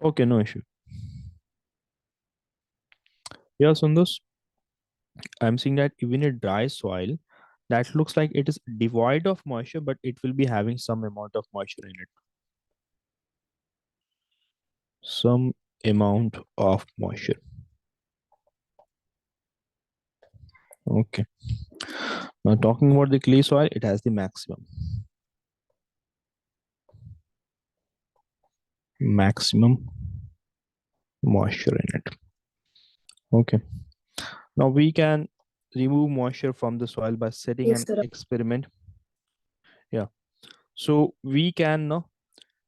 Okay, no issue. Yeah, Sundus, I'm seeing that even a dry soil that looks like it is devoid of moisture, but it will be having some amount of moisture in it. Some amount of moisture. Okay. Now talking about the clay soil, it has the maximum moisture in it. Okay. Now we can remove moisture from the soil by setting Yes, an sir. experiment. Yeah. So we can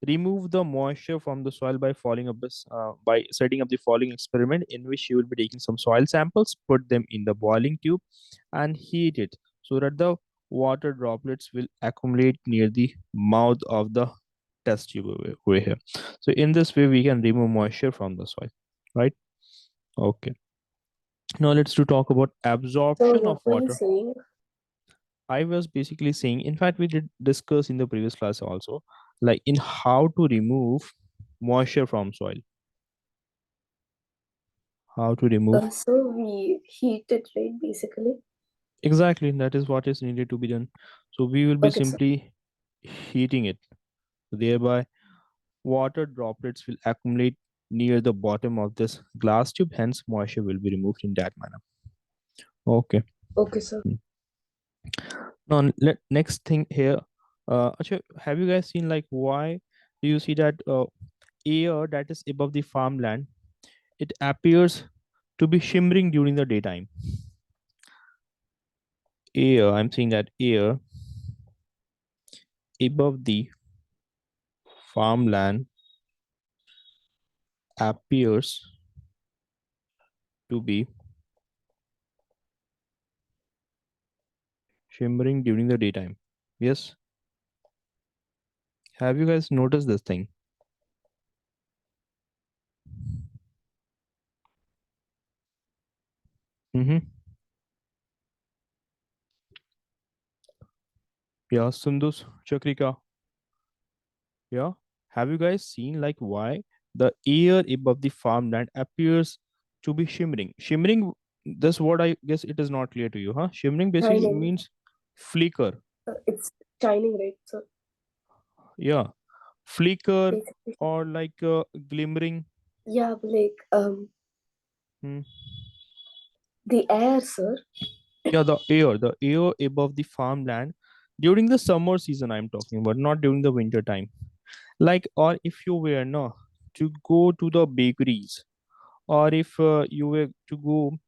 remove the moisture from the soil by following up this by setting up the following experiment, in which you will be taking some soil samples, put them in the boiling tube, and heat it so that the water droplets will accumulate near the mouth of the test tube over here. So in this way, we can remove moisture from the soil, right? Okay. Now let's to talk about So absorption what of were you water. saying? I was basically saying, in fact, we did discuss in the previous class also, like in how to remove moisture from soil. How to remove. So we heat it, right? Basically. Exactly, that is what is needed to be done. So we will be Okay, sir. simply heating it. Thereby, water droplets will accumulate near the bottom of this glass tube. Hence, moisture will be removed in that manner. Okay. Okay, sir. Now, next thing here. Acha, have you guys seen like why do you see that air that is above the farmland, it appears to be shimmering during the daytime? Air, I'm seeing that air above the farmland appears to be shimmering during the daytime. Yes. Have you guys noticed this thing? Mm-hmm. Yeah, Sundus, Chakrika. Yeah. Have you guys seen like why the air above the farmland appears to be shimmering? Shimmering, this word I guess it is not clear to you, huh? Shimmering basically Shining. means flicker. It's shining, right? So Yeah. Flicker basically, or like glimmering. yeah, like Hmm. the air, sir. Yeah, the air above the farmland during the summer season I'm talking about, not during the winter time. Like, or if you were no to go to the bakeries, or if you were to go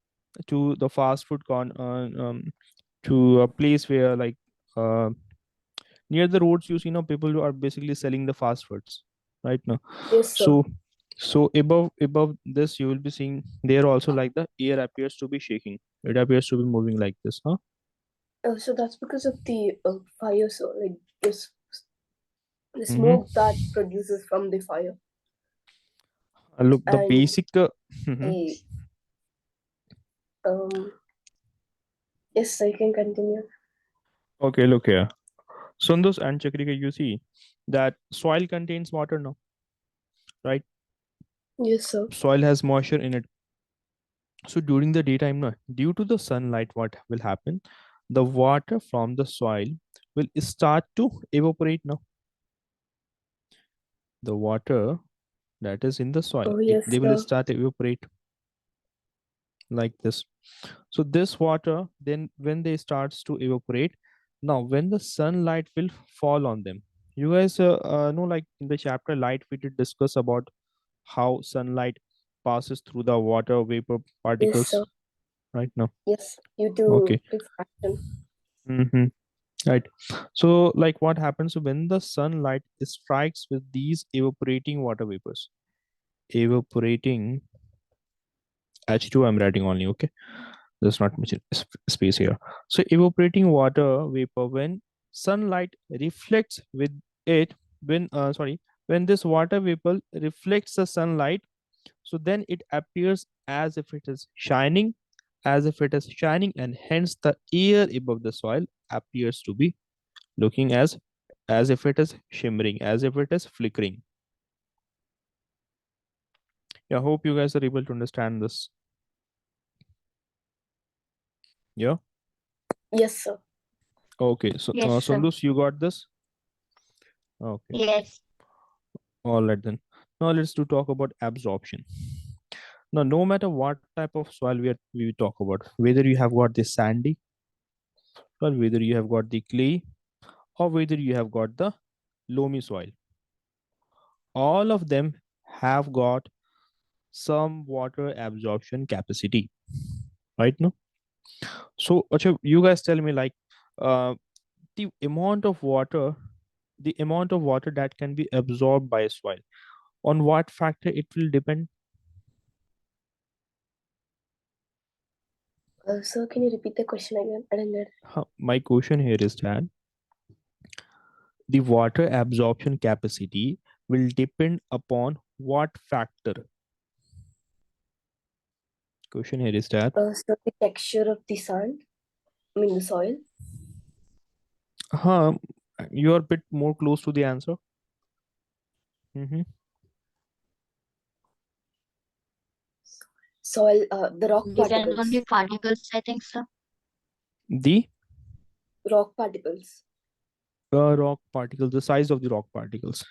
to the fast food to a place where like uh, near the roads, you see now people who are basically selling the fast foods right now. Yes, sir. So above this you will be seeing there also like the air appears to be shaking, it appears to be moving like this, huh? So that's because of the fire, sir. Like this, the Mm-hmm. smoke that produces from the fire, Look, the and basic mhm. the um. Yes, I can continue. Okay, look here. Sundus and Chakrika, you see that soil contains water now, right? Yes, sir. Soil has moisture in it. So during the daytime, no, due to the sunlight, what will happen? The water from the soil will start to evaporate now. The water that is in the soil, Oh, they yes, will sir. start evaporate like this. So this water, then when they starts to evaporate, now when the sunlight will fall on them, you guys know like in the chapter light we did discuss about how sunlight passes through the water vapor Yes, particles sir. right now. Yes, you do Okay. refraction. Mm-hmm. Right. So like what happens when the sunlight strikes with these evaporating water vapors? Evaporating H2 I'm writing only, okay? There's not much space here. So evaporating water vapor, when sunlight reflects with it, when this water vapor reflects the sunlight, so then it appears as if it is shining, and hence the air above the soil appears to be looking as if it is shimmering, as if it is flickering. Yeah, hope you guys are able to understand this. Yeah. Yes, sir. Okay. So, Yes, sir. Sundus, you got this. Okay. Yes. All right then. Now let's do talk about absorption. Now, no matter what type of soil we talk about, whether you have got the sandy or whether you have got the clay or whether you have got the loamy soil, all of them have got some water absorption capacity, right? No. So, Acha, you guys tell me like uh, the amount of water, the amount of water that can be absorbed by a soil. On what factor it will depend? Sir, can you repeat the question again? I didn't get it. My question here is that the water absorption capacity will depend upon what factor? Question here is that So the texture of the sand, I mean the soil. huh, you're a bit more close to the answer. Hmm. Soil, the rock Depend on the particles. particles, I think, sir. The Rock particles. rock particles, the size of the rock particles,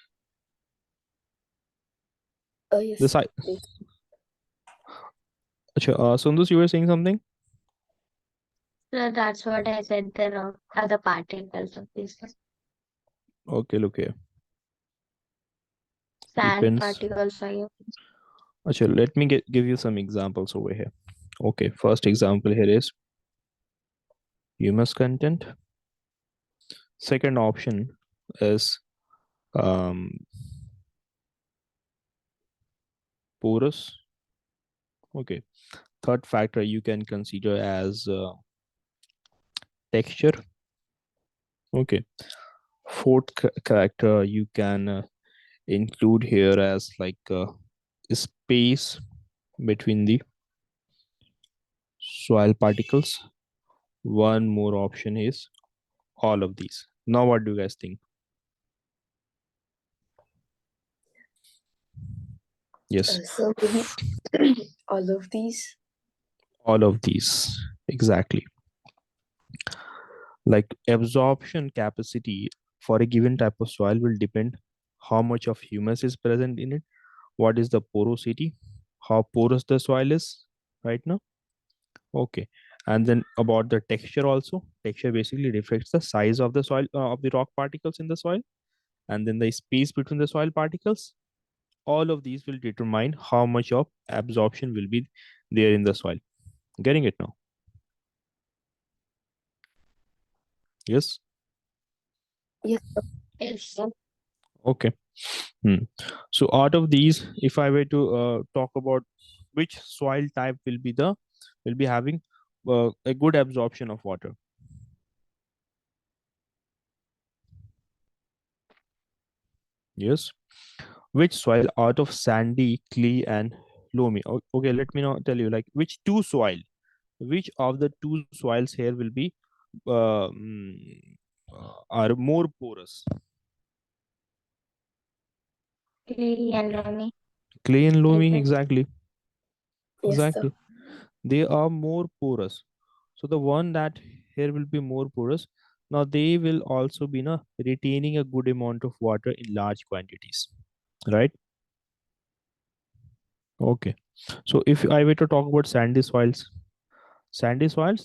the Yes, size. please. Acha, Sundus, you were saying something. So that's what I said. There are other particles of this Okay, look here. sand Depends. particles. Are Acha, let me give you some examples over here. Okay, first example here is humus content. Second option is um, porous. Okay. Third factor you can consider as texture. Okay. Fourth character you can include here as like space between the soil particles. One more option is all of these. Now, what do you guys think? Yes, So maybe all of these. all of these. Exactly. Like absorption capacity for a given type of soil will depend how much of humus is present in it, what is the porosity, how porous the soil is right now. Okay. And then about the texture also. Texture basically reflects the size of the soil of the rock particles in the soil, and then the space between the soil particles. All of these will determine how much of absorption will be there in the soil. Getting it now? Yes. Yes, sir. yes, sir. Okay. Hmm. So out of these, if I were to talk about which soil type will be having a good absorption of water. Yes. Which soil out of sandy, clay, and loamy? Okay, let me now tell you like which two soil, which of the two soils here will be uh, mm, are more porous? Clay and loamy, Clay and I loamy, guess. exactly, Yes, sir. exactly. They are more porous. So the one that here will be more porous. Now they will also be retaining a good amount of water in large quantities, right? Okay. So if I were to talk about sandy soils,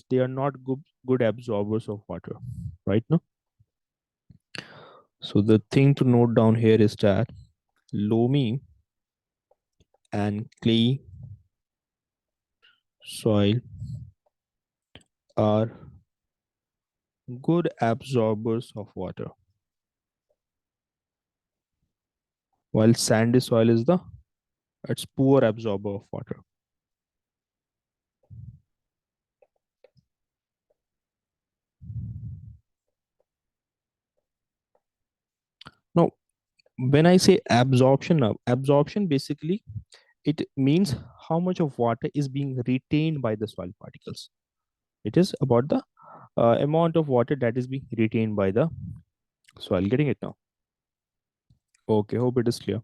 they are not good absorbers of water, right? No. So the thing to note down here is that loamy and clay soil are good absorbers of water, while sandy soil is the it's poor absorber of water. Now, when I say absorption, absorption basically it means how much of water is being retained by the soil particles. It is about the amount of water that is being retained by the soil. Getting it now? Okay, hope it is clear.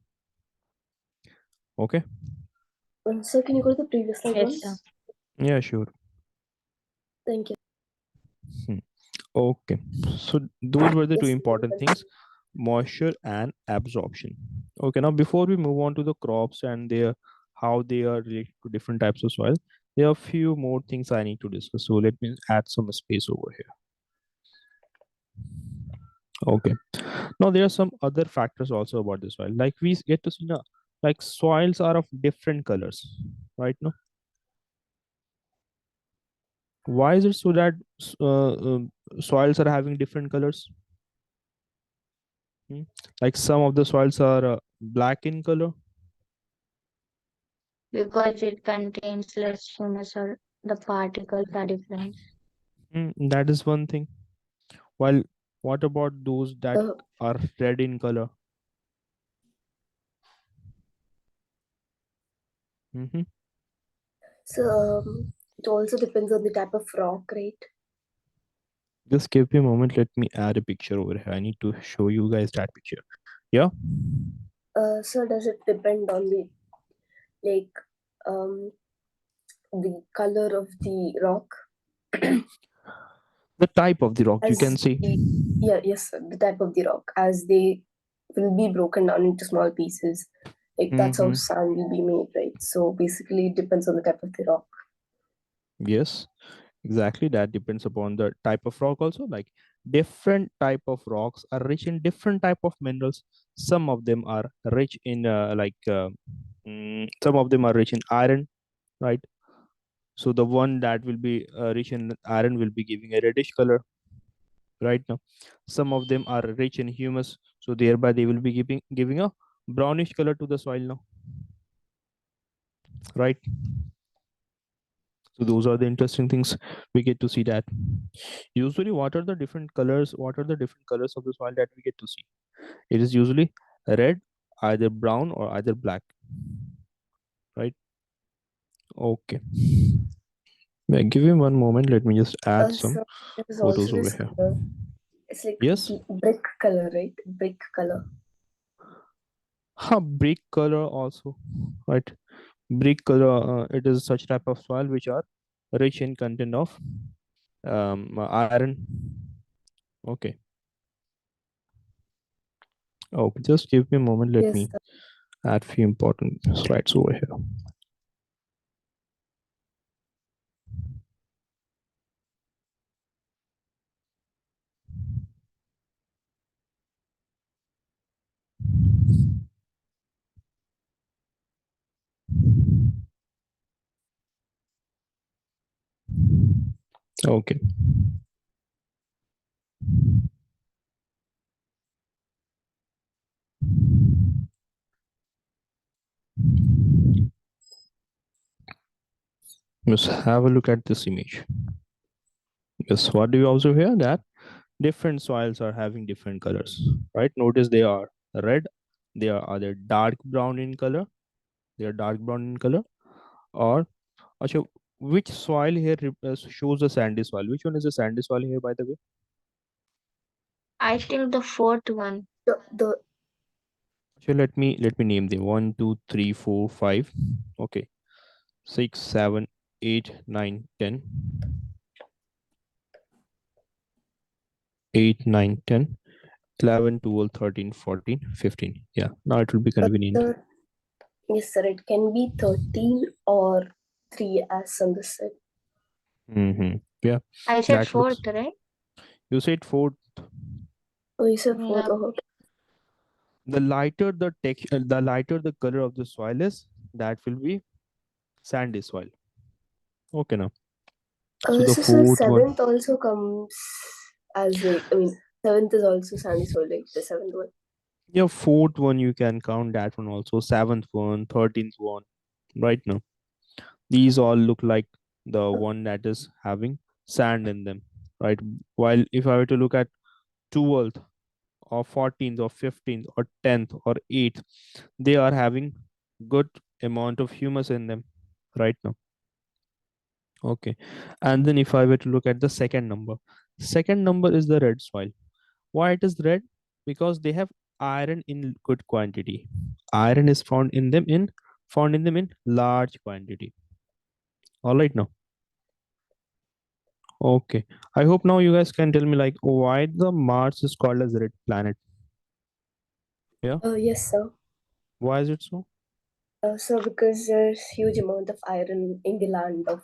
Okay. Sir, can you go to the previous slide Yes, sir. once? Yeah, sure. Thank you. Hmm. Okay. So those were the two Yes, sir, you important can things, moisture and absorption. Okay. Now, before we move on to the crops and their how they are related to different types of soil, there are a few more things I need to discuss. So let me add some space over here. Okay. Now there are some other factors also about the soil. Like we get to see now, like soils are of different colors, right? Now, why is it so that soils are having different colors? Hmm? Like some of the soils are black in color. Because it contains less humus or the particles are different. That is one thing. While what about those that uh, are red in color? Hmm. so it also depends on the type of rock, right? Just give me a moment. Let me add a picture over here. I need to show you guys that picture. Yeah. So does it depend on the like the color of the rock The type of the rock you can as see. the yeah yes sir, the type of the rock as they will be broken down into small pieces. Like that's how Hmm. sand will be made, right? So basically, it depends on the type of the rock. Yes. Exactly, that depends upon the type of rock also. Like different type of rocks are rich in different type of minerals. Some of them are rich in some of them are rich in iron, right? So the one that will be rich in iron will be giving a reddish color, right? Now some of them are rich in humus, so thereby they will be giving a brownish color to the soil now, right? So those are the interesting things we get to see. That usually what are the different colors of the soil that we get to see? It is usually red, either brown or either black, right? Okay. Give me one moment. Let me just add some So there's also photos over this here. color. It's like Yes. brick color, right? Brick color. Brick color also, right? Brick color. It is such type of soil which are rich in content of iron. Okay. Okay. Just give me a moment. Let Yes, me add few important slides over here. Okay. Let's have a look at this image. Yes. What do you observe here? That different soils are having different colors, right? Notice they are red, they are either dark brown in color, they are dark brown in color, or Acha, which soil here shows the sandy soil? Which one is the sandy soil here, by the way? I think the fourth one. the So let me name them: one, two, three, four, five. Okay, 6, 7, 8, 9, 10. 8, 9, 10, 11, 12, 13, 14, 15. Yeah, now it will be convenient. the yes sir, it can be 13 or 3 as on the set. Yeah, I said that fourth, looks. right? You said 4. Oh, you said 4. Yeah. Oh, okay. The lighter the color of the soil is, that will be sandy soil. Okay, now. So the So fourth one. seventh also comes as like, I mean, seventh is also sandy soil, like the seventh one. Yeah, fourth one you can count that one also. Seventh one, 13th one. Right now, these all look like the one that is having sand in them. Right. While if I were to look at 12th or 14th or 15th or 10th or 8th, they are having good amount of humus in them. Right now. Okay. And then if I were to look at the second number is the red soil. Why it is red? Because they have iron in good quantity. Iron is found in them in found in them in large quantity. All right now. Okay. I hope now you guys can tell me like why the Mars is called as red planet. Yeah. Yes, sir. Why is it so? So because there's huge amount of iron in the land of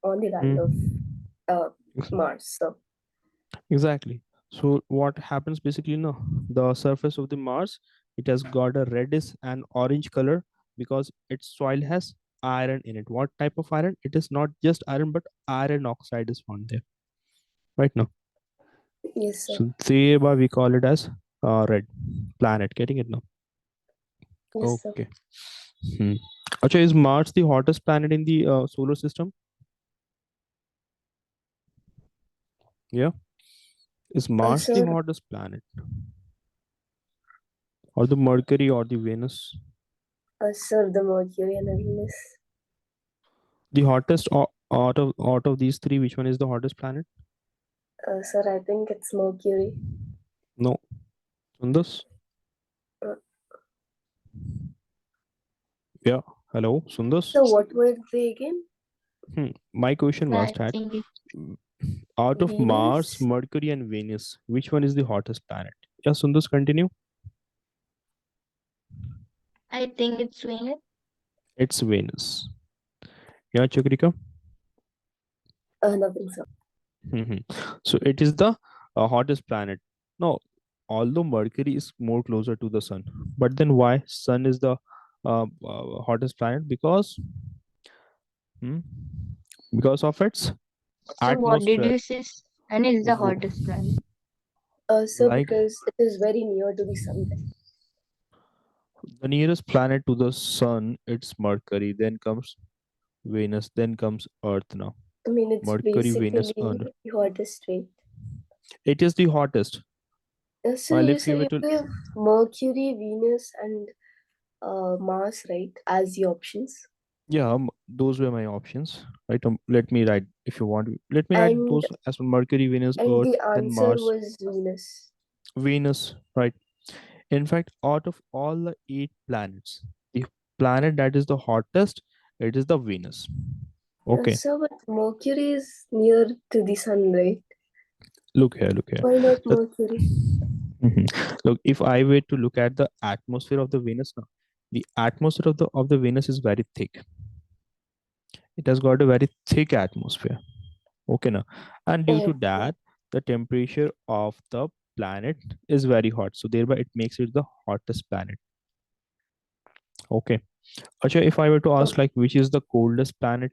on the land of Hmm. uh, Ex- Mars. So Exactly. So what happens basically, no, the surface of the Mars, it has got a reddish and orange color because its soil has iron in it. What type of iron? It is not just iron, but iron oxide is found there. Right now. yes, sir. So thereby we call it as red planet. Getting it now? Yes, sir. Okay. Hmm. Acha, is Mars the hottest planet in the solar system? Yeah. Is Mars the Sir, hottest planet, or the Mercury, or the Venus? sir, the Mercury and the Venus. The hottest out of these three, which one is the hottest planet? Sir, I think it's Mercury. No. Sundas? Uh, Yeah. Hello, Sundas. so what were they again? My question was I that think mm, out of Mars, Venus. Mercury, and Venus, which one is the hottest planet? Yeah, Sundas, continue. it's Venus. It's Venus. Yeah, Chakrika. Nothing, sir. So it is the hottest planet. No, although Mercury is more closer to the sun, but then why Sun is the hottest planet? Hmm, because of its So what did atmosphere. you say? And is the W- hottest planet. Sir, Like because it is very near to the sun. the nearest planet to the sun, it's Mercury. Then comes Venus. Then comes Earth. Now I mean, it's Mercury, Venus, basically Earth. the hottest, right? It is the hottest. So While you if you say were you to, have Mercury, Venus, and Mars, right, as the options. yeah, those were my options. Right. Let me write if you want. Let me write And those as Mercury, Venus, and Earth, the then answer Mars, was Venus. Venus. Right. In fact, out of all the 8 planets, the planet that is the hottest, it is the Venus. Okay. So, but Mercury is near to the sun, right? Look here. Look here. Why not The, Mercury? Mhm. Look, if I were to look at the atmosphere of the Venus now, the atmosphere of the Venus is very thick. It has got a very thick atmosphere. Okay, now, and due to Okay. that, the temperature of the planet is very hot. So thereby, it makes it the hottest planet. Okay. Acha, if I were to ask Okay. like which is the coldest planet,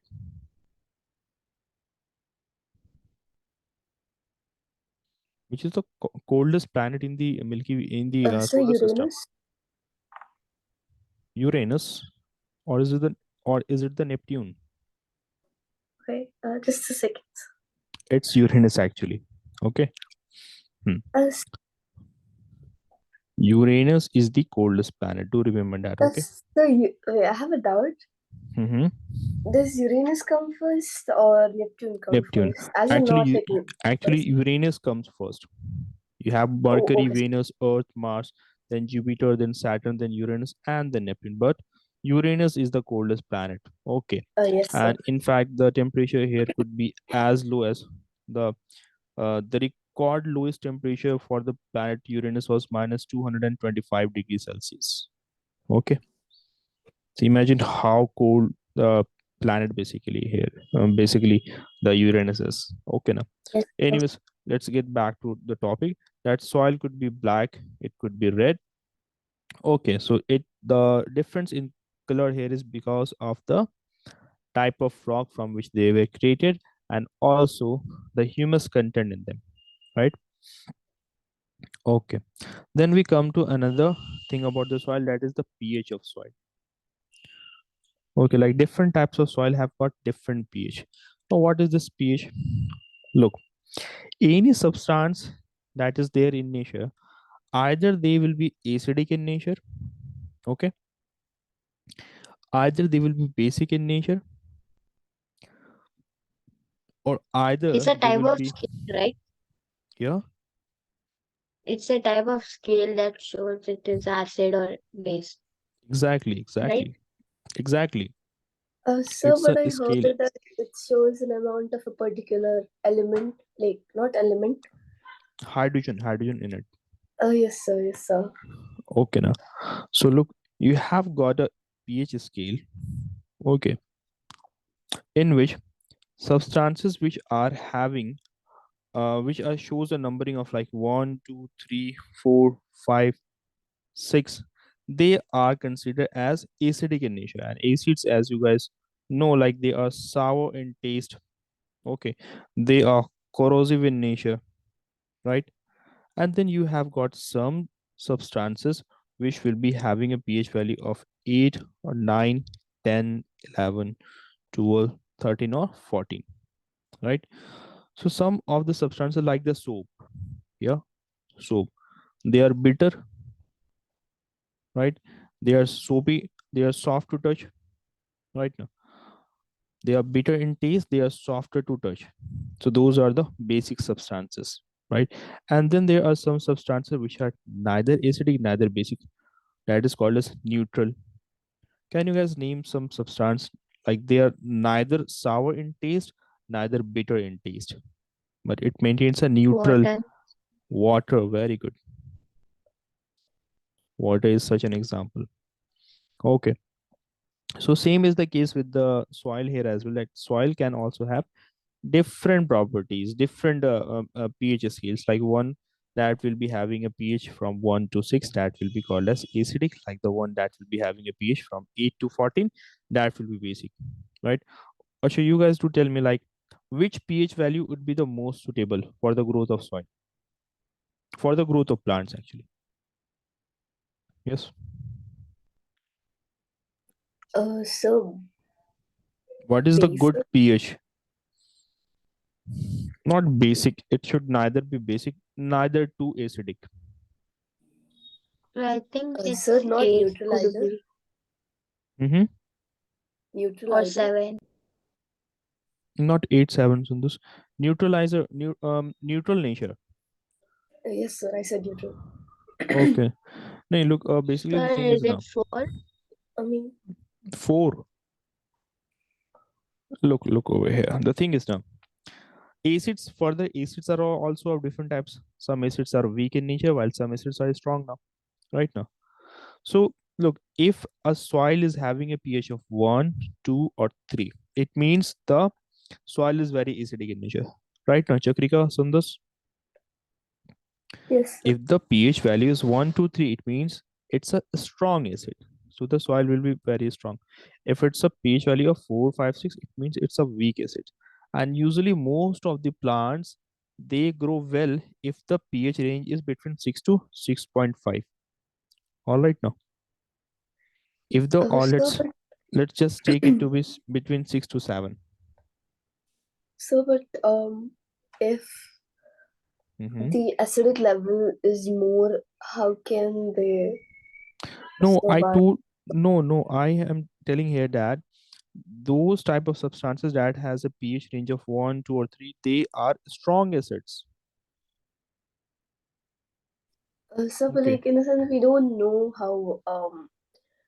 which is the coldest planet in the So solar system? Uranus. Uranus, or is it the Neptune? Okay. Just a second. It's Uranus actually. Okay. Hmm. Uh, Uranus is the coldest planet. Do remember that. Okay. wait, I have a doubt. Mm-hmm. Does Uranus come first or Neptune come Neptune. first? As in Actually, not like actually, first. Uranus comes first. You have Oh, Mercury, okay. Venus, Earth, Mars, then Jupiter, then Saturn, then Uranus, and then Neptune. But Uranus is the coldest planet. Okay. Yes, sir. And in fact, the temperature here could be as low as the the record lowest temperature for the planet Uranus was minus 225 degrees Celsius. Okay. So imagine how cold the planet basically here, basically the Uranus is. Okay, now. Yes, sir. Anyways, let's get back to the topic. That soil could be black, it could be red. Okay, so the difference in color here is because of the type of rock from which they were created, and also the humus content in them. Right? Okay. Then we come to another thing about the soil, that is the pH of soil. Okay, like different types of soil have got different pH. Now, what is this pH? Look, any substance that is there in nature, either they will be acidic in nature, okay, either they will be basic in nature, or It's either a they type will of be, scale, right? yeah, It's a type of scale that shows it is acid or base, exactly, right? exactly. Exactly. Sir, It's but I a heard scale. that it shows an amount of a particular element, like not element. Hydrogen in it. Oh, yes, sir, yes, sir. Okay, now. So look, you have got a pH scale. Okay, in which substances which are having which are shows a numbering of like 1, 2, 3, 4, 5, 6, they are considered as acidic in nature. And acids, as you guys know, like they are sour in taste. Okay, they are corrosive in nature, right? And then you have got some substances which will be having a pH value of 8 or 9, 10, 11, 12, 13, or 14, right? So some of the substances like the soap, yeah, soap, they are bitter, right? They are soapy, they are soft to touch, right? Now they are bitter in taste, they are softer to touch. So those are the basic substances, right? And then there are some substances which are neither acidic neither basic, that is called as neutral. Can you guys name some substance like they are neither sour in taste neither bitter in taste, but it maintains a neutral? Water. Water, very good. Water is such an example. Okay, so same is the case with the soil here as well. Like soil can also have different properties, different pH scales. Like one that will be having a pH from 1 to 6, that will be called as acidic. Like the one that will be having a pH from 8 to 14, that will be basic, right? Or so you guys to tell me like which pH value would be the most suitable for the growth of soil, for the growth of plants actually. Yes. So What is the good basic. pH? Not basic. It should neither be basic, neither too acidic. I think Sir, it's not 8 neutral could either. be, Mm-hmm. Neutral or either. 7. Not 8, 7 on this. Neutralizer, neutral nature. Yes, sir, I said neutral. Okay. No, look, basically the Sir, thing is is it now 4? I mean, 4. Look over here. The thing is now acids, further acids are also of different types. Some acids are weak in nature while some acids are strong now, right now. So look, if a soil is having a pH of 1, 2, or 3, it means the soil is very acidic in nature. Right now, Chakrika, Sundas, yes, sir. if the pH value is 1, 2, 3, it means it's a strong acid. So the soil will be very strong. If it's a pH value of 4, 5, 6, it means it's a weak acid. And usually most of the plants, they grow well if the pH range is between 6 to 6.5. All right now. If the all Sir, let's just take it to be between 6 to 7. if Hmm. the acidic level is more, how can they No, survive? no, I am telling here that those type of substances that has a pH range of 1, 2, or 3, they are strong acids. But Okay. like in a sense, we don't know how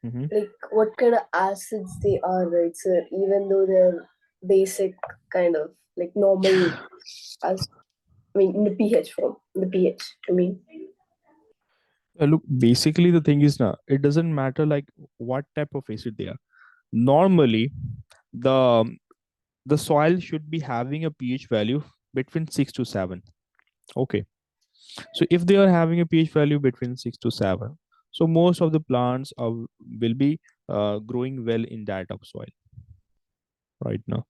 Hmm. like what kind of acids they are, right? So even though they're basic, kind of like normal as I mean in the pH form, the pH. I mean, Look, basically the thing is now it doesn't matter like what type of acid they are. Normally, the the soil should be having a pH value between 6 to 7. Okay. So if they are having a pH value between 6 to 7, so most of the plants will be growing well in that of soil right now.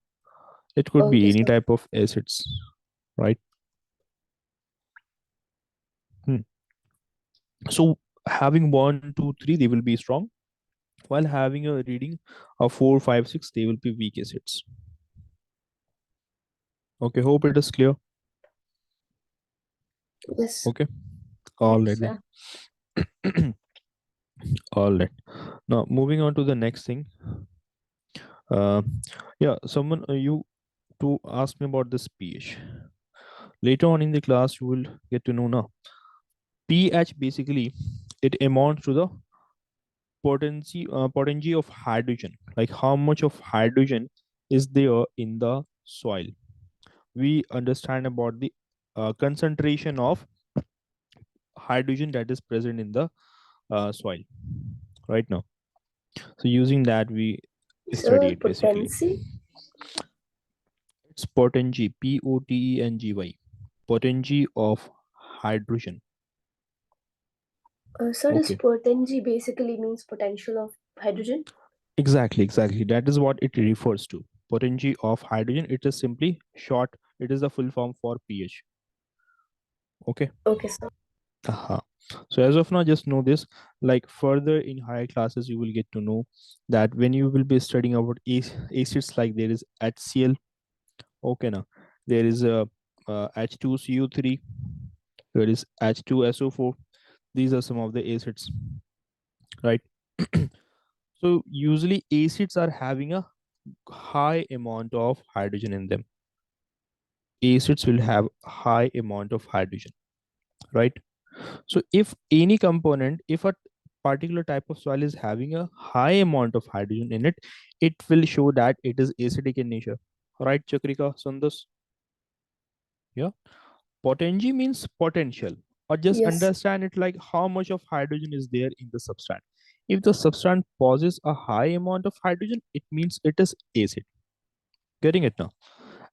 It could be okay, any so type of acids, right? Hmm. So having 1, 2, 3, they will be strong, while having a reading of 4, 5, 6, they will be weak acids. Okay, hope it is clear. yes, Okay, all Yes, right sir. then. All right. Now moving on to the next thing. Uh, yeah, someone you to ask me about this pH. Later on in the class, you will get to know now. pH basically it amounts to the potency of hydrogen, like how much of hydrogen is there in the soil. We understand about the concentration of hydrogen that is present in the soil right now. So using that, we study Sir, it basically. potency? It's potency, Potengy, potency of hydrogen. Sir, does Okay, potency basically means potential of hydrogen? exactly. That is what it refers to. Potency of hydrogen. It is simply short. It is the full form for pH. Okay. Okay, sir. Uh-huh. So as of now, just know this. Like further in higher classes, you will get to know that when you will be studying about acids, like there is HCl. Okay, now there is a H2CO3. There is H2SO4. These are some of the acids, right? So usually acids are having a high amount of hydrogen in them. Acids will have high amount of hydrogen, right? So if any component, if a particular type of soil is having a high amount of hydrogen in it, it will show that it is acidic in nature, right? Chakrika, Sundas? Yeah. Potency means potential, or just Yes. understand it like how much of hydrogen is there in the substance. If the substance possesses a high amount of hydrogen, it means it is acid. Getting it now?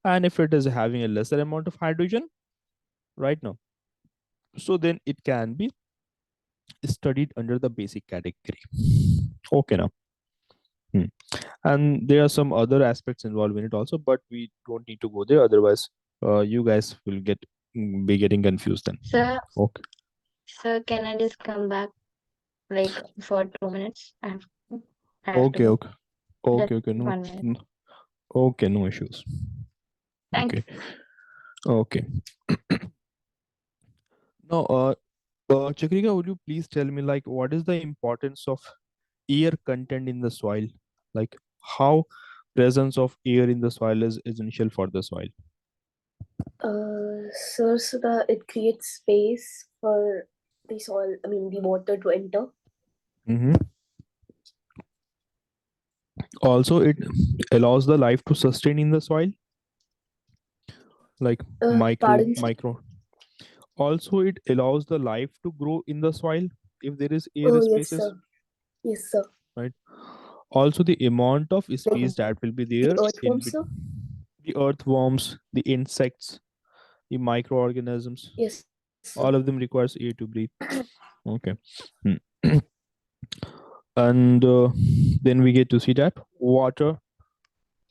And if it is having a lesser amount of hydrogen, right now, so then it can be studied under the basic category. Okay now. Hmm. And there are some other aspects involved in it also, but we don't need to go there. Otherwise, you guys will be getting confused then. Sir, Okay. sir, can I just come back like for 2 minutes? I have to Okay. go. Okay. Just Okay. Okay. No. 1 minute. Okay. No issues. Thank Okay. you. Okay. Now, Chakrika, would you please tell me like what is the importance of air content in the soil? Like how presence of air in the soil is essential for the soil. Sir, so that it creates space for the soil, the water to enter. Hmm. Also, it allows the life to sustain in the soil, like Pardon, sir? micro. Also, it allows the life to grow in the soil if there is air Oh, yes, spaces, sir. Yes, sir. right? Also, the amount of Like space that will be the there in earthworm, sir? the earthworms, the insects, the microorganisms, Yes, sir. all of them requires air to breathe. Okay. Hmm. And then we get to see that water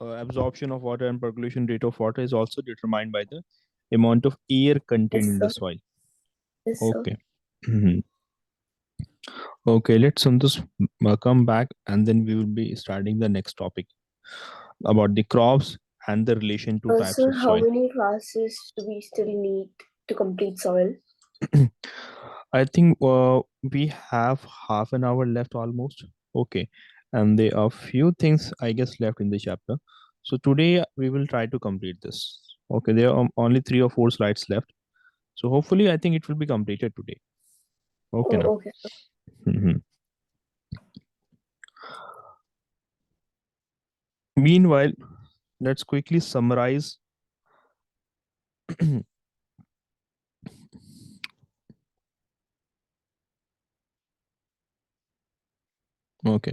absorption of water and percolation rate of water is also determined by the amount of air content Yes, in the sir. soil. Yes, sir. Okay. Mhm. Okay, let's Santosh, come back and then we will be starting the next topic about the crops and the relation to types Sir, of how soil. many classes do we still need to complete soil? I think we have half an hour left almost. Okay. And there are few things I guess left in the chapter. So today we will try to complete this. Okay, there are only 3 or 4 slides left. So hopefully I think it will be completed today. Okay Oh, now. okay, sir. Mhm. Meanwhile, let's quickly summarize. Okay.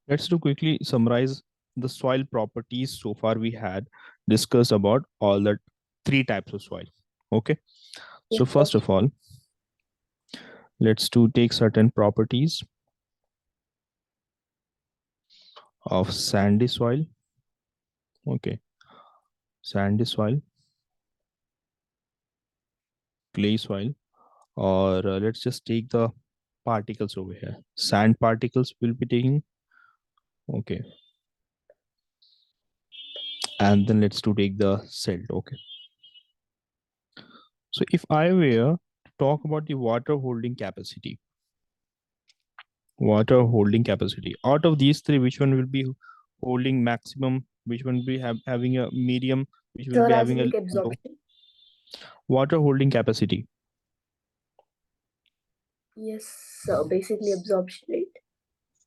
Let's do quickly summarize the soil properties. So far we had discussed about all the 3 types of soil. Okay. So Yes, sir. first of all, let's do take certain properties of sandy soil. Okay. Sandy soil, clay soil, or let's just take the particles over here. Sand particles will be taking. Okay. And then let's to take the silt. Okay. So if I were to talk about the water holding capacity, out of these 3, which one will be holding maximum? Which one will be having a medium? Which will Sir, be as having in a like low? absorption? Water holding capacity. Yes, sir. Basically absorption rate.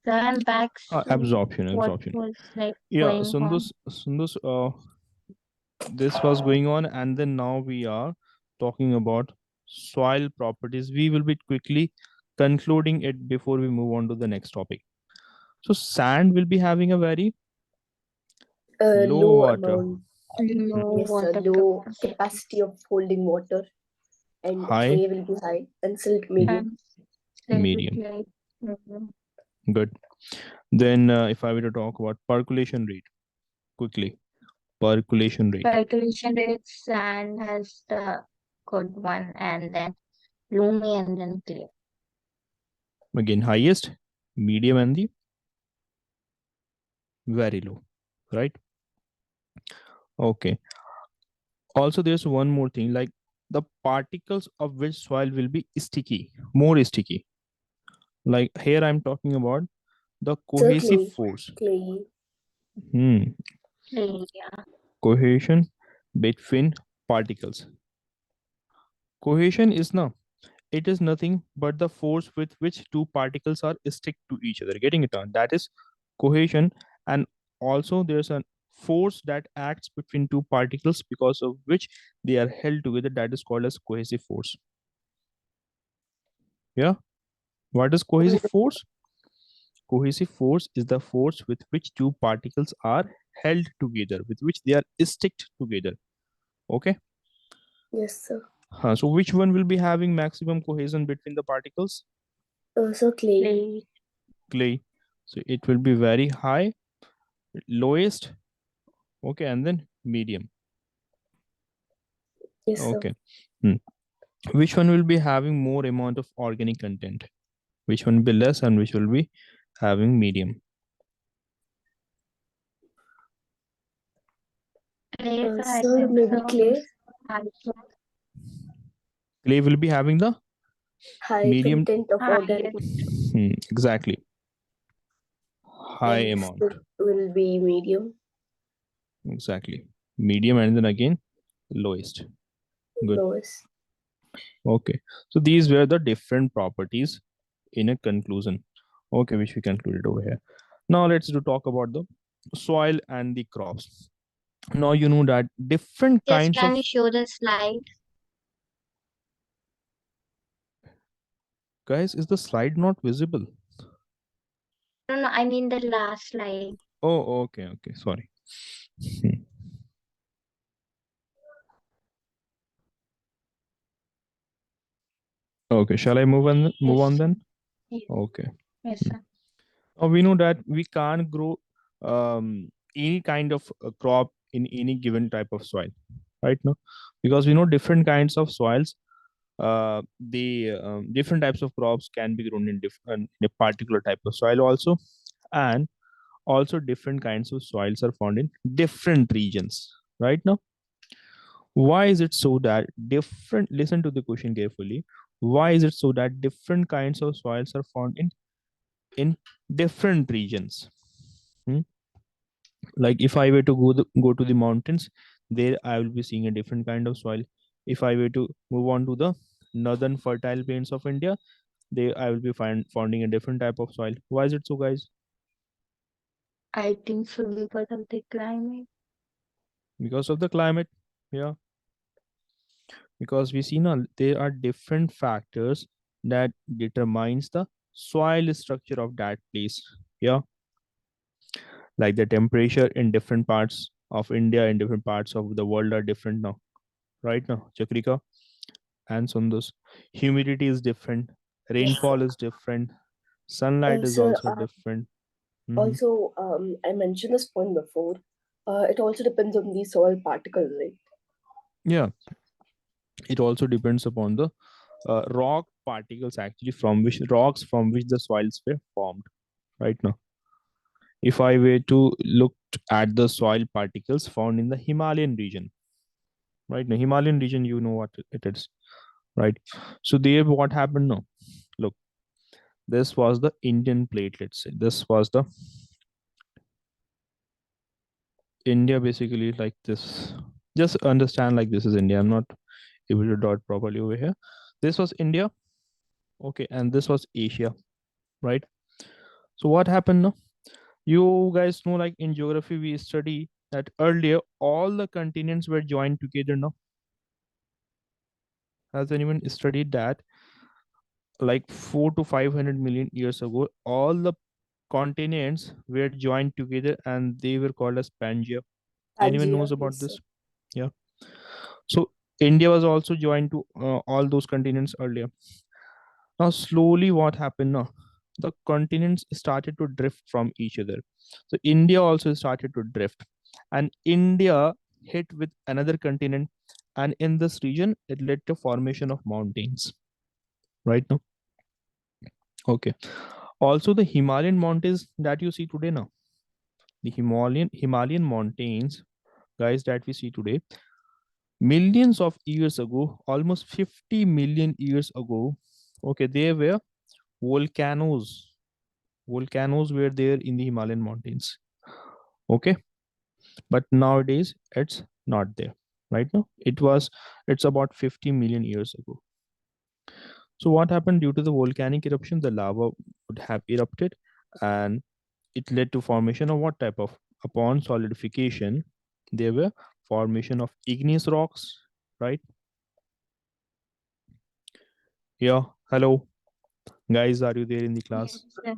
Turn back to Absorption, what absorption. was like Yeah, going on. Sundus, this was going on, and then now we are talking about soil properties. We will be quickly concluding it before we move on to the next topic. So sand will be having a very low Low water, amount, No yes, a water low capacity. capacity of holding water, and high, clay will be high, and silt medium. And they would medium. like Good. Then if I were to talk about percolation rate quickly, percolation rate. calculation rates, sand has the good one, and then loomy, and then clay. Again, highest, medium, and the very low, right? Okay. Also, there's one more thing, like the particles of which soil will be sticky, more sticky. Like here, I'm talking about the So cohesive clay, force. clay, Hmm. Clay, yeah. Cohesion between particles. Cohesion is now, it is nothing but the force with which two particles are stick to each other. Getting it on? That is cohesion. And also there's a force that acts between two particles because of which they are held together. That is called as cohesive force. Yeah. What is cohesive force? Cohesive force is the force with which two particles are held together, with which they are sticked together. Okay. yes, sir. So which one will be having maximum cohesion between the particles? So clay, Clay, Clay. So it will be very high, lowest, okay, and then medium. yes, sir. Okay. Hmm. Which one will be having more amount of organic content? Which one will be less, and which will be having medium? clay, so I Sir, think maybe so. clay, Also, Clay will be having the high medium. content of organic, highest. Exactly. High and amount. silt will be medium, Exactly. Medium, and then again lowest. Good. lowest. Okay. So these were the different properties in a conclusion. Okay, which we concluded over here. Now let's do talk about the soil and the crops. Now you know that different Just kinds can of, you show the slide? guys, is the slide not visible? No, no, I mean the last slide. Oh, okay, okay, sorry. Okay, shall I move on Yes, then? yes, Okay. yes, sir. Now we know that we can't grow any kind of crop in any given type of soil, right? Now, because we know different kinds of soils, the different types of crops can be grown in different in a particular type of soil also, and also different kinds of soils are found in different regions. Right now, why is it so that different? Listen to the question carefully. Why is it so that different kinds of soils are found in different regions? Hmm? Like if I were to go to the mountains, there I will be seeing a different kind of soil. If I were to move on to the northern fertile plains of India, there I will be finding a different type of soil. Why is it so, guys? I think so because of the climate. Because of the climate. Yeah, because we see now there are different factors that determines the soil structure of that place. Yeah, like the temperature in different parts of India and different parts of the world are different now. Right now, Chakrika and Sundus. Humidity is different, Yes, rainfall sir. is different, sunlight is Sir, also different. Mhm. also, I mentioned this point before. It also depends on the soil particles, right? Yeah, it also depends upon the rock particles actually from which rocks from which the soils were formed. Right now, if I were to look at the soil particles found in the Himalayan region, right now, Himalayan region, you know what it is, right? So there, what happened now? Look, this was the Indian plate. Let's say this was the India, basically like this. Just understand like this is India. I'm not able to dot properly over here. This was India, okay, and this was Asia, right? So what happened now? You guys know, like in geography, we study that earlier all the continents were joined together now. Has anyone studied that? Like 4 to 500 million years ago, all the continents were joined together and they were called as Pangea. Anyone knows Pangea, about yes, sir. this? Yeah. So India was also joined to all those continents earlier. Now, slowly, what happened now? The continents started to drift from each other. So India also started to drift, and India hit with another continent, and in this region, it led to formation of mountains. Right now, okay. Also, the Himalayan mountains that you see today now, the Himalayan mountains, guys, that we see today, millions of years ago, almost 50 million years ago, okay, they were volcanoes. Volcanoes were there in the Himalayan mountains. Okay, but nowadays it's not there. Right now, it's about 50 million years ago. So what happened due to the volcanic eruption? The lava would have erupted, and it led to formation of what type of? Upon solidification, there were formation of igneous rocks. Right? Yeah. Hello, guys. Are you there in the Yes, class? sir.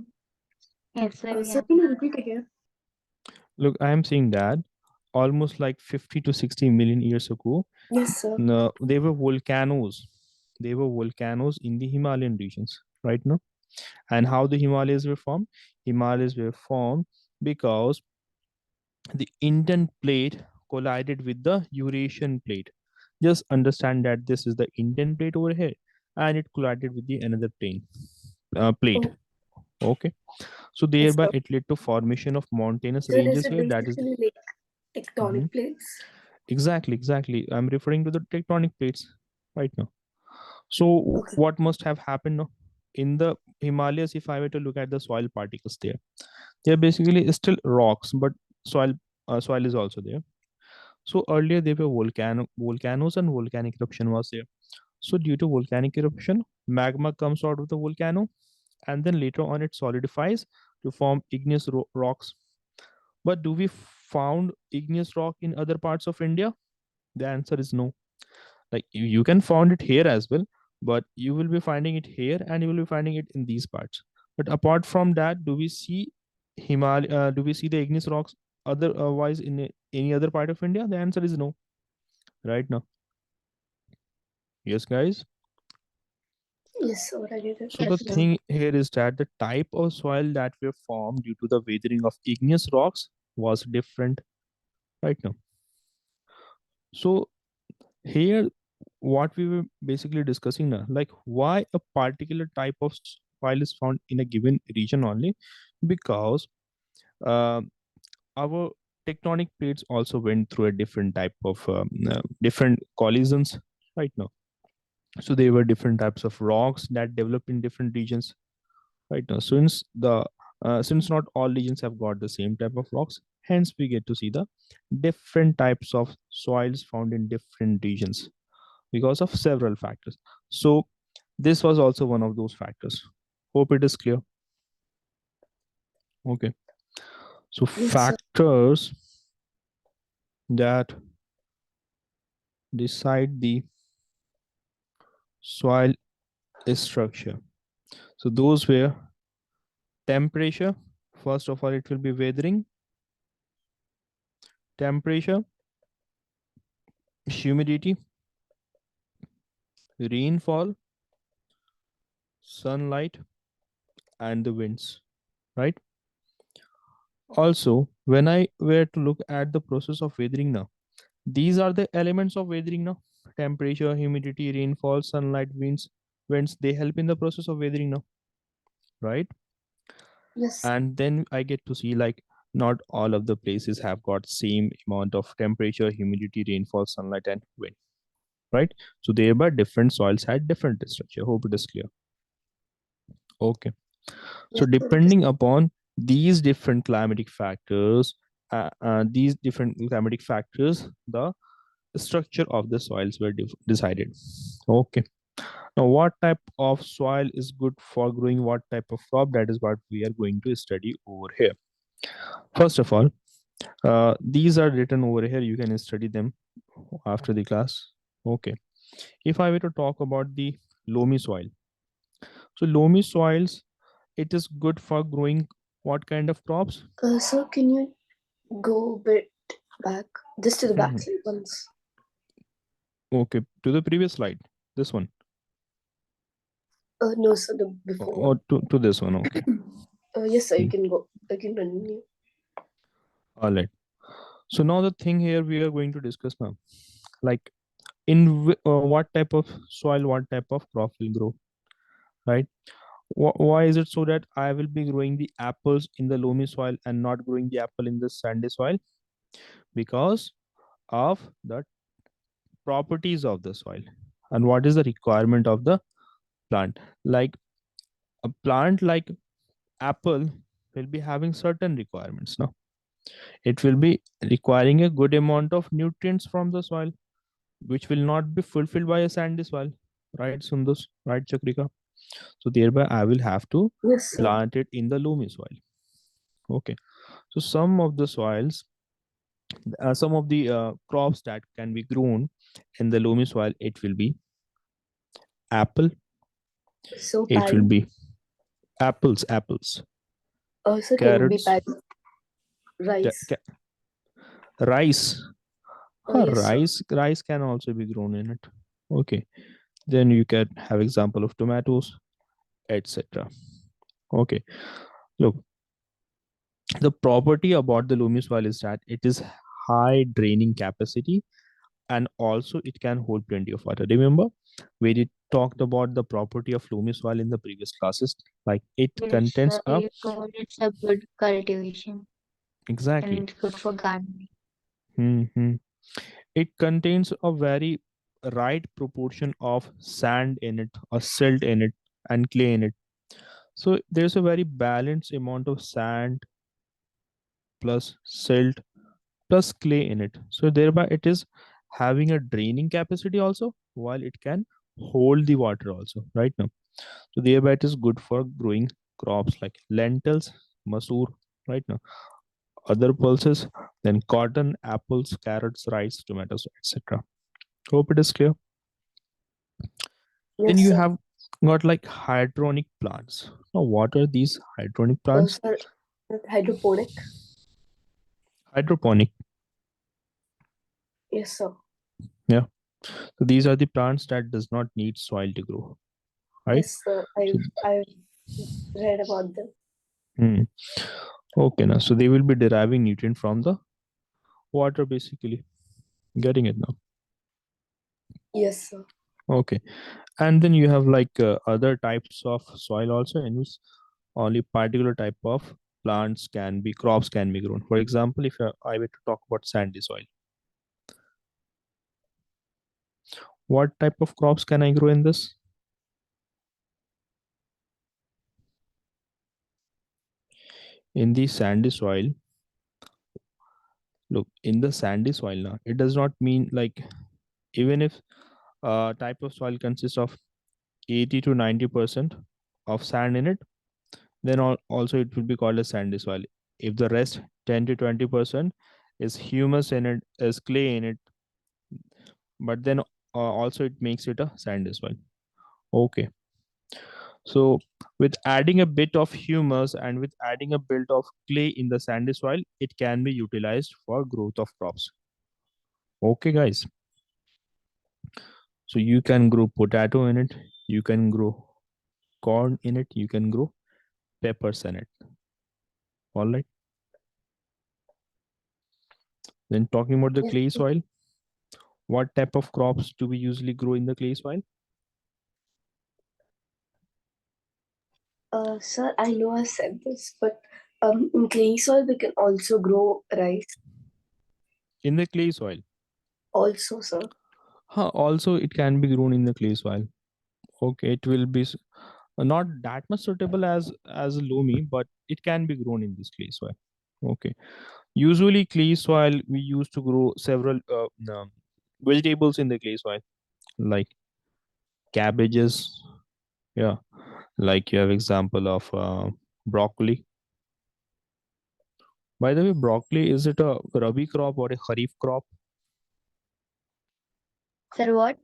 Yes, sir, we Sir, are. can you repeat again? Look, I am saying that almost like 50 to 60 million years ago, Yes, sir. no, they were volcanoes. They were volcanoes in the Himalayan regions, right now. And how the Himalayas were formed? Himalayas were formed because the Indian plate collided with the Eurasian plate. Just understand that this is the Indian plate over here, and it collided with the another plate. Oh, Okay, so yes, thereby sir. it led to formation of mountainous Sir, is ranges it here. That is basically like Mhm. tectonic plates? Exactly, exactly. I'm referring to the tectonic plates right now. So Okay. what must have happened now? In the Himalayas? If I were to look at the soil particles there, they're basically still rocks, but soil soil is also there. So earlier there were volcanoes and volcanic eruption was there. So due to volcanic eruption, magma comes out of the volcano, and then later on it solidifies to form igneous rocks. But do we found igneous rock in other parts of India? The answer is no. Like you can find it here as well, but you will be finding it here and you will be finding it in these parts. But apart from that, do we see do we see the igneous rocks otherwise in any other part of India? The answer is no. Right now, yes, guys. Yes, sir, I get it. So Yes, the sir. thing here is that the type of soil that were formed due to the weathering of igneous rocks was different. Right now, so here what we were basically discussing now, like why a particular type of soil is found in a given region only, because uh, our tectonic plates also went through a different type of different collisions right now. So there were different types of rocks that developed in different regions right now. Since not all regions have got the same type of rocks, hence we get to see the different types of soils found in different regions because of several factors. So this was also one of those factors. Hope it is clear. Okay. So Yes, sir. factors that decide the soil structure. So those were temperature. First of all, it will be weathering, temperature, humidity, rainfall, sunlight, and the winds. Right. Also, when I were to look at the process of weathering now, these are the elements of weathering now. Temperature, humidity, rainfall, sunlight, winds, they help in the process of weathering now, right? Yes. And then I get to see like not all of the places have got same amount of temperature, humidity, rainfall, sunlight, and wind, right? So thereby different soils had different structure. Hope it is clear. Okay. So Yes, sir, it is. depending upon these different climatic factors, the structure of the soils were decided. Okay. Now, what type of soil is good for growing what type of crop? That is what we are going to study over here. First of all, these are written over here. You can study them after the class. Okay. If I were to talk about the loamy soil, so loamy soils, it is good for growing what kind of crops? Sir, can you go a bit back? Just to the back Mhm. slide once. Okay, to the previous slide, this one, No, sir, the before or one. to this one. Okay. Yes, sir, you Hmm. can go. You can continue. All right. So now the thing here we are going to discuss now, like what type of soil, what type of crop will grow, right? Why is it so that I will be growing the apples in the loamy soil and not growing the apple in the sandy soil? Because of the properties of the soil and what is the requirement of the plant. Like a plant like apple will be having certain requirements. Now it will be requiring a good amount of nutrients from the soil, which will not be fulfilled by a sandy soil, right, Sundus, right, Chakrika? So thereby I will have to Yes, sir. plant it in the loamy soil. Okay. So some of the soils, some of the crops that can be grown in the loamy soil, it will be apple, So it will paddy. be apples, Sir, can it be carrots, paddy? Rice. rice. Huh, Yes, sir. rice can also be grown in it. Okay. Then you can have example of tomatoes, etc. Okay. Look, the property about the loamy soil is that it is high draining capacity and also it can hold plenty of water. Remember, we did talked about the property of loamy soil in the previous classes. Like it Yes, contains a you told it's a good cultivation exactly. and it's good for gardening. Hmm. It contains a very right proportion of sand in it, or silt in it, and clay in it. So there's a very balanced amount of sand plus silt plus clay in it. So thereby it is having a draining capacity also, while it can hold the water also, right now. So thereby it is good for growing crops like lentils, masoor, right now, other pulses, then cotton, apples, carrots, rice, tomatoes, etc. Hope it is clear. Then Yes, you sir. have got like hydroponic plants. Now, what are these hydroponic plants? Sir, hydroponic. Hydroponic. Yes, sir. Yeah. So these are the plants that does not need soil to grow, right? Yes, sir. So, I've read about them. hmm. Okay, now so they will be deriving nutrient from the water, basically. Getting it now. Yes, sir. Okay, and then you have like other types of soil also, in which only particular type of plants can be crops can be grown. For example, if I were to talk about sandy soil, what type of crops can I grow in this? In the sandy soil, look, in the sandy soil now, it does not mean like, even if type of soil consists of 80 to 90% of sand in it, then also it will be called as sandy soil. If the rest 10 to 20% is humus in it, is clay in it, but then also it makes it a sandy soil. Okay. So with adding a bit of humus and with adding a bit of clay in the sandy soil, it can be utilized for growth of crops. Okay, guys. So you can grow potato in it, you can grow corn in it, you can grow peppers in it. All right. Then talking about the Yes. clay soil, what type of crops do we usually grow in the clay soil? Sir, I know I said this, but in clay soil we can also grow rice. In the clay soil. Also, sir. Huh, also it can be grown in the clay soil. Okay, it will be not that much suitable as a loamy, but it can be grown in this clay soil. Okay. Usually clay soil we used to grow several vegetables in the clay soil, like cabbages. Yeah, like you have example of broccoli. By the way, broccoli, is it a rabi crop or a kharif crop? Sir, what?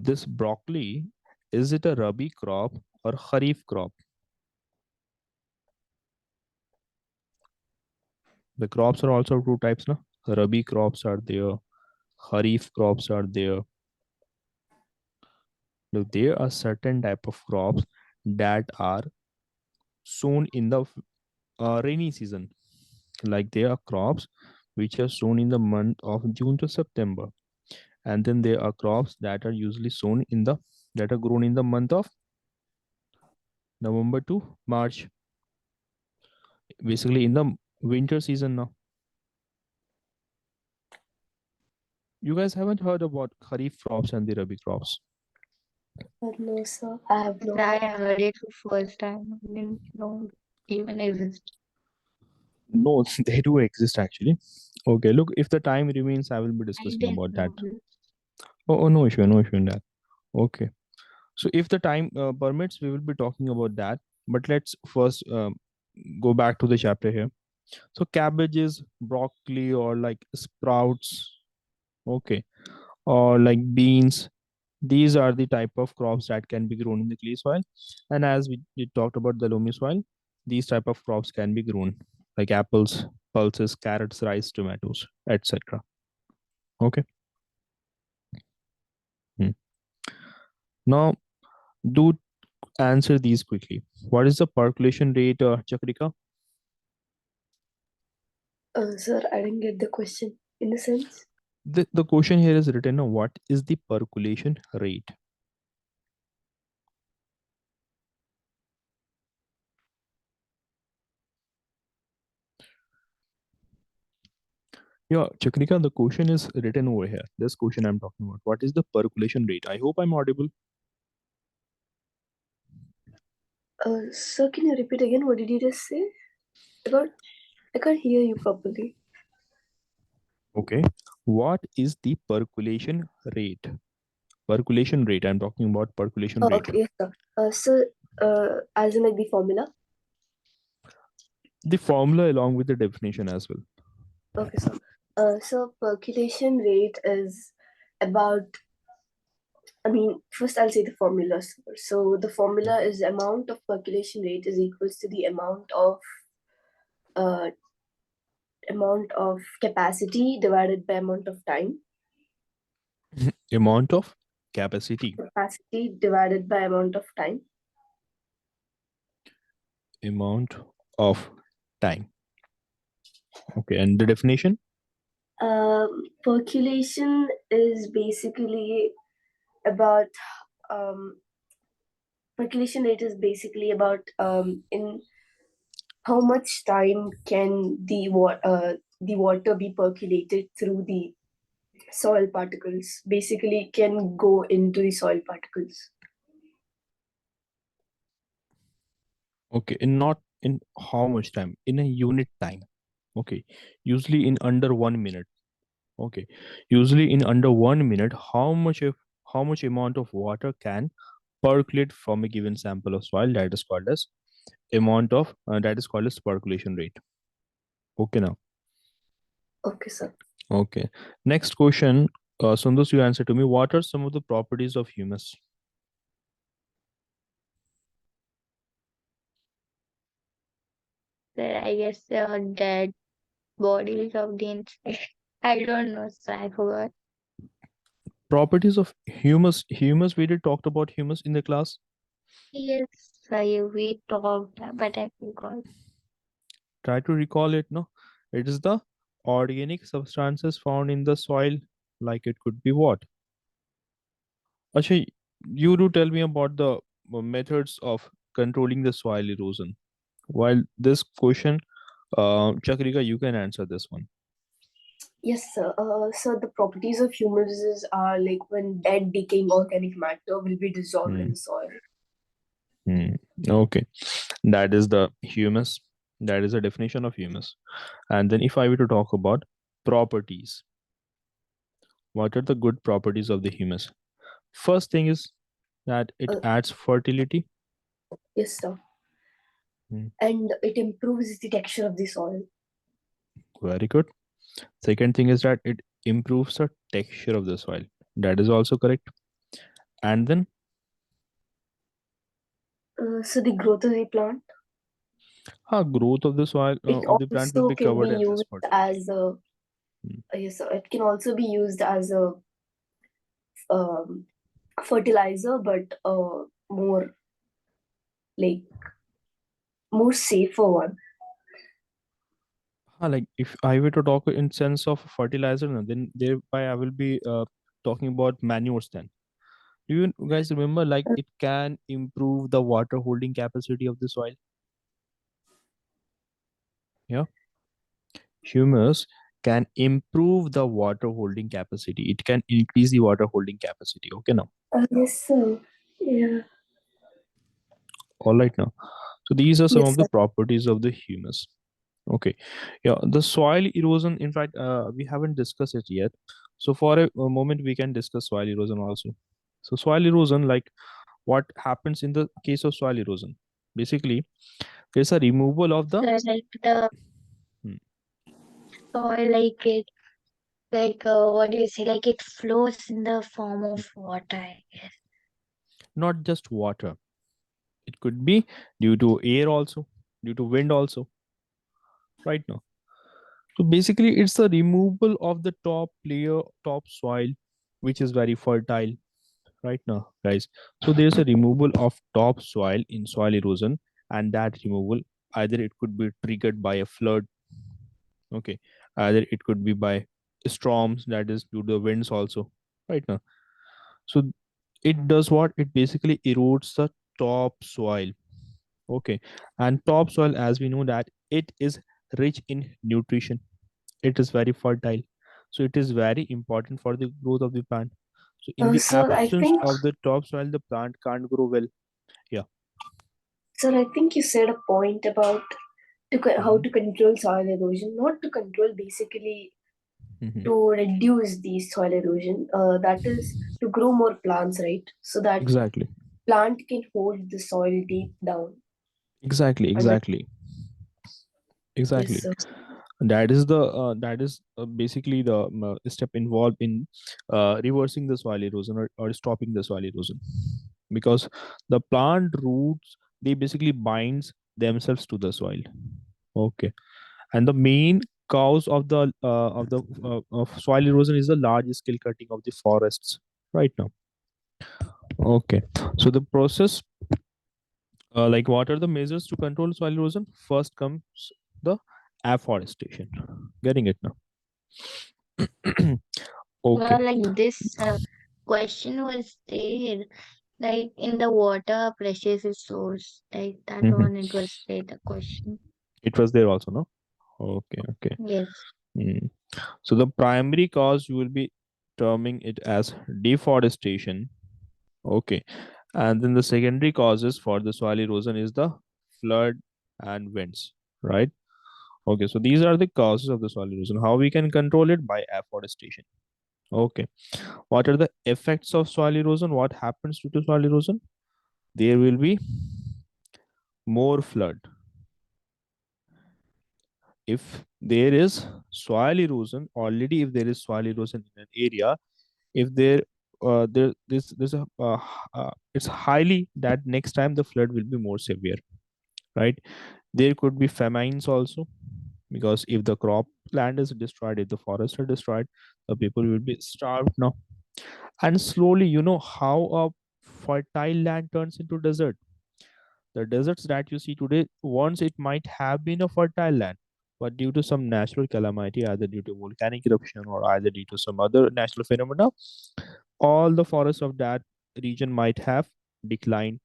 This broccoli, is it a rabi crop or kharif crop? The crops are also two types, no? Rabi crops are there, kharif crops are there. Look, there are certain type of crops that are sown in the rainy season. Like there are crops which are sown in the month of June to September, and then there are crops that are usually sown in the that are grown in the month of November to March, basically in the winter season now. You guys haven't heard about kharif crops and the rabi crops? No, sir, I have Yes, not. I heard it for first time. I didn't know even exist. No, they do exist actually. Okay, look, if the time remains, I will be I discussing didn't about that. know this. Oh, no issue, no issue in that. Okay, so if the time permits, we will be talking about that. But let's first go back to the chapter here. So cabbages, broccoli, or like sprouts, okay, or like beans. These are the type of crops that can be grown in the clay soil. And as we talked about the loamy soil, these type of crops can be grown like apples, pulses, carrots, rice, tomatoes, etc. Okay. Hmm. Now, do answer these quickly. What is the percolation rate, Chakrika? Sir, I didn't get the question in a sense. The question here is written, what is the percolation rate? Yeah, Chakrika, the question is written over here. This question I'm talking about. What is the percolation rate? I hope I'm audible. Sir, can you repeat again? What did you just say? I can't hear you properly. Okay. What is the percolation rate? Percolation rate. I'm talking about percolation Oh, rate. okay, yes, sir. Sir, as in like the formula. The formula along with the definition as well. Okay, sir. So percolation rate is about. I mean, first I'll say the formula, sir. So the formula is amount of percolation rate is equals to the uh, amount of capacity divided by amount of time. Amount of capacity. Capacity divided by amount of time. Amount of time. Okay. And the definition? Percolation is basically about percolation rate is basically about in how much time can the water be percolated through the soil particles, basically can go into the soil particles. Okay. In not in how much time? In a unit time. Okay. Usually in under 1 minute. Okay. Usually in under 1 minute, how much amount of water can percolate from a given sample of soil, that is called as percolation rate. Okay now. Okay, sir. Okay. Next question. Sundus, you answer to me. What are some of the properties of humus? Sir, I guess dead bodies of the insect. I don't know, sir. I forgot. Properties of humus. Humus, we did talked about humus in the class. Yes, we talked, but I forgot. Try to recall it, no? It is the organic substances found in the soil, like it could be what? Actually, you do tell me about the methods of controlling the soil erosion. While this question, Chakrika, you can answer this one. Yes, sir. So the properties of humus are like when dead decaying organic matter will be dissolved in Hmm. the soil. Hmm. Okay, that is the humus. That is the definition of humus. And then, if I were to talk about properties, what are the good properties of the humus? First thing is that it Uh, adds fertility. yes, sir. Hmm, And it improves the texture of the soil. very good. Second thing is that it improves the texture of the soil. That is also correct. And then So the growth of the plant. growth of the soil It of the plant will also be can be covered in this used fertility. as a Hmm. yes, sir. It can also be used as a um, fertilizer, but more like more safer one. Like if I were to talk in sense of fertilizer, no, then thereby I will be talking about manures then. Do you guys remember like it can improve the water holding capacity of the soil? Yeah. Humus can improve the water holding capacity. It can increase the water holding capacity. Okay now. Yes, sir. Yeah. All right now. So these are some Yes, of the sir. properties of the humus. Okay. Yeah. The soil erosion, in fact, we haven't discussed it yet. So for a moment, we can discuss soil erosion also. So soil erosion, like what happens in the case of soil erosion? Basically, there's a removal of the So like the hmm, soil, like it, like what do you say? Like it flows in the form of water, I guess. not just water. It could be due to air also, due to wind also. Right now. So basically, it's the removal of the top layer, top soil, which is very fertile right now, guys. So there's a removal of top soil in soil erosion, and that removal either it could be triggered by a flood, okay, either it could be by storms, that is due to the winds also, right now. So it does what? It basically erodes the top soil, okay, and top soil, as we know that it is rich in nutrition, it is very fertile, so it is very important for the growth of the plant. So in the Sir, I absence think, of the topsoil the plant can't grow well. Yeah. sir, I think you said a point about how Hmm. to control soil erosion, not to control, basically Hmm. to reduce the soil erosion. That is to grow more plants, right? So that Exactly, plant can hold the soil deep down exactly, under. exactly, Yes, exactly. sir. That is basically the step involved in reversing the soil erosion, or stopping the soil erosion, because the plant roots, they basically binds themselves to the soil, okay, and the main cause of the of soil erosion is the large scale cutting of the forests right now. Okay, so the process, like what are the measures to control soil erosion? First comes the afforestation. Getting it now? Okay. Like this question was there, like in the water pressure is source, like that Mhm. one. It was there the question. It was there also, no? Okay, okay. Yes. Hmm. So the primary cause you will be terming it as deforestation. Okay. And then the secondary causes for the soil erosion is the flood and winds, right? Okay. So these are the causes of the soil erosion. How we can control it? By afforestation. Okay. What are the effects of soil erosion? What happens due to soil erosion? There will be more flood. If there is soil erosion, already if there is soil erosion in an area, if there there's a it's highly that next time the flood will be more severe, right? There could be famines also, because if the crop land is destroyed, if the forests are destroyed, the people will be starved now. And slowly, you know how a fertile land turns into desert. The deserts that you see today, once it might have been a fertile land, but due to some natural calamity, either due to volcanic eruption or either due to some other natural phenomena, all the forests of that region might have declined.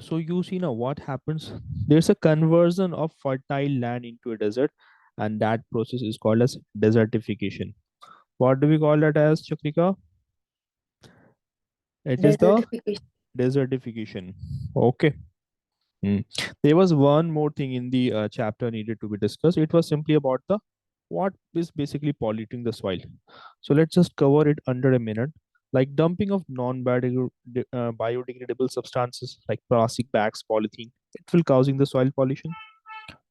So you see now what happens. There's a conversion of fertile land into a desert, and that process is called as desertification. What do we call that as, Chakrika? It is the Desertification. desertification. Okay. Hmm. There was one more thing in the chapter needed to be discussed. It was simply about the what is basically polluting the soil. So let's just cover it under a minute. like dumping of biodegradable substances like plastic bags, polythene, it will causing the soil pollution,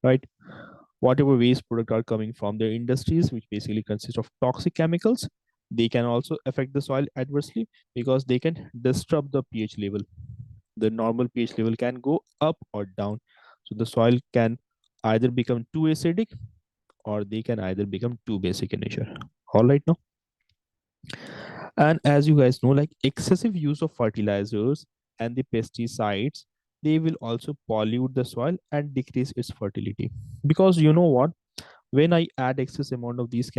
right? Whatever waste product are coming from their industries, which basically consist of toxic chemicals, they can also affect the soil adversely because they can disrupt the pH level. The normal pH level can go up or down. So the soil can either become too acidic or they can either become too basic in nature. All right now. And as you guys know, like excessive use of fertilizers and the pesticides, they will also pollute the soil and decrease its fertility. Because you know what? When I add excess amount of these